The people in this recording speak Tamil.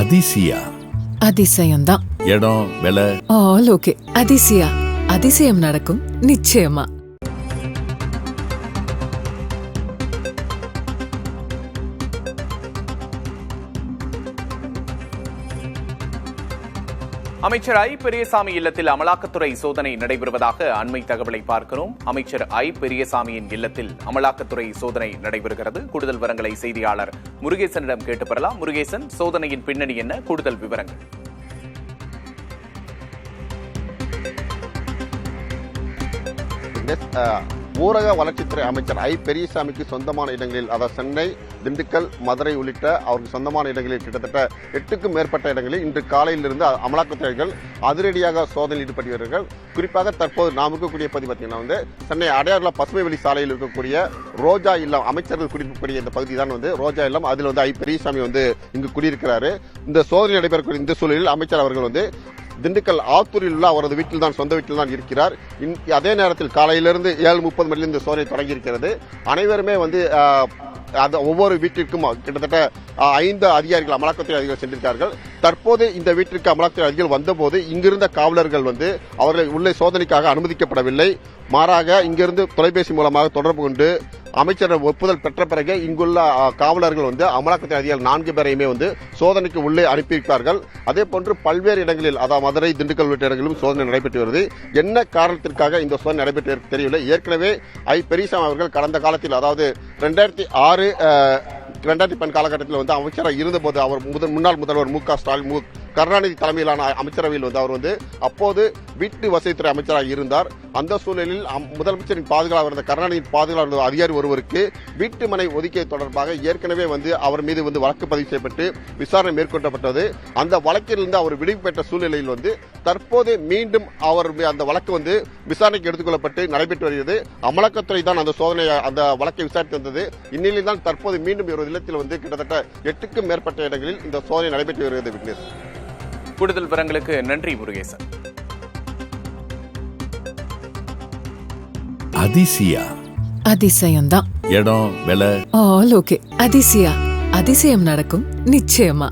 அதிசயா அதிசயம்தான். இடம் விலை ஆல் ஓகே. அதிசயா அதிசயம் நடக்கும் நிச்சயமா. அமைச்சர் ஐ பெரியசாமி இல்லத்தில் அமலாக்கத்துறை சோதனை நடைபெறுவதாக அண்மை தகவலை பார்க்கிறோம். அமைச்சர் ஐ பெரியசாமியின் இல்லத்தில் அமலாக்கத்துறை சோதனை நடைபெறுகிறது. கூடுதல் விவரங்களை செய்தியாளர் முருகேசனிடம் கேட்டு பெறலாம். முருகேசன், சோதனையின் பின்னணி என்ன? கூடுதல் விவரங்கள். ஊரக வளர்ச்சித்துறை அமைச்சர் ஐ பெரியசாமிக்கு சொந்தமான இடங்களில், அதாவது சென்னை, திண்டுக்கல், மதுரை உள்ளிட்ட அவருக்கு சொந்தமான இடங்களில் கிட்டத்தட்ட 8க்கும் மேற்பட்ட இடங்களில் இன்று காலையிலிருந்து அமலாக்கத்துறைகள் அதிரடியாக சோதனையில் ஈடுபட்டு வருகிறார்கள். குறிப்பாக தற்போது நாம் இருக்கக்கூடிய பகுதி பார்த்தீங்கன்னா சென்னை அடையாறுல பசுமை வெளி சாலையில் இருக்கக்கூடிய ரோஜா இல்லம், அமைச்சர்கள் குடியிருக்கக்கூடிய இந்த பகுதி தான் ரோஜா இல்லம். அதில் ஐ பெரியசாமி இங்கு குடியிருக்கிறாரு. இந்த சோதனை நடைபெறக்கூடிய இந்த சூழலில் அமைச்சர் அவர்கள் திண்டுக்கல் ஆத்தூரில் உள்ள அவரது வீட்டில் தான், சொந்த வீட்டில் தான் இருக்கிறார். அதே நேரத்தில் காலையிலிருந்து 7:30 மணியில் இந்த சோதனை தொடங்கி இருக்கிறது. அனைவருமே ஒவ்வொரு வீட்டிற்கும் கிட்டத்தட்ட 5 அதிகாரிகள், அமலாக்கத்துறை அதிகாரிகள் சென்றிருக்கார்கள். தற்போது இந்த வீட்டிற்கு அமலாக்கத்துறை அதிகாரிகள் வந்தபோது இங்கிருந்த காவலர்கள் அவர்கள் உள்ளே சோதனைக்காக அனுமதிக்கப்படவில்லை. மாறாக இங்கிருந்து தொலைபேசி மூலமாக தொடர்பு கொண்டு அமைச்சர் ஒப்புதல் பெற்ற பிறகு இங்குள்ள காவலர்கள் அமலாக்கத்துறை அதிகாரிகள் 4 பேரையுமே சோதனைக்கு உள்ளே அனுப்பியிருப்பார்கள். அதே போன்று பல்வேறு இடங்களில், அதாவது மதுரை, திண்டுக்கல் உள்ளிட்ட இடங்களிலும் சோதனை நடைபெற்று வருது. என்ன காரணத்திற்காக இந்த சோதனை நடைபெற்று தெரியவில்லை. ஏற்கனவே ஐ பெரியசாமி அவர்கள் கடந்த காலத்தில், அதாவது 2006 2010 காலகட்டத்தில் அமைச்சராக இருந்தபோது அவர் முன்னாள் முதல்வர் மு.க. ஸ்டாலின், கருணாநிதி தலைமையிலான அமைச்சரவையில் அவர் அப்போது வீட்டு வசதித்துறை அமைச்சராக இருந்தார். அந்த சூழலில் முதலமைச்சரின் பாதுகாவலர் இருந்த கருணாநிதியின் பாதுகாவலர் அதிகாரி ஒருவருக்கு வீட்டு மனை ஒதுக்கிய தொடர்பாக ஏற்கனவே அவர் மீது வழக்கு பதிவு செய்யப்பட்டு விசாரணை மேற்கொள்ளப்பட்டது. அந்த வழக்கிலிருந்து அவர் விடுவிப்பு பெற்ற சூழ்நிலையில் தற்போது மீண்டும் அவர் அந்த வழக்கு விசாரணைக்கு எடுத்துக்கொள்ளப்பட்டு நடைபெற்று வருகிறது. அமலாக்கத்துறை தான் அந்த சோதனை, அந்த வழக்கை விசாரித்து வந்தது. இந்நிலையில் தான் தற்போது மீண்டும் ஒரு இல்லத்தில் கிட்டத்தட்ட 8க்கும் மேற்பட்ட இடங்களில் இந்த சோதனை நடைபெற்று வருகிறது. விக்னேஷ், கூடுதல் விவரங்களுக்கு நன்றி முருகேசன். அதிசயா அதிசயம்தான். இடம் விலை ஆல் ஓகே. அதிசயா அதிசயம் நடக்கும் நிச்சயமா.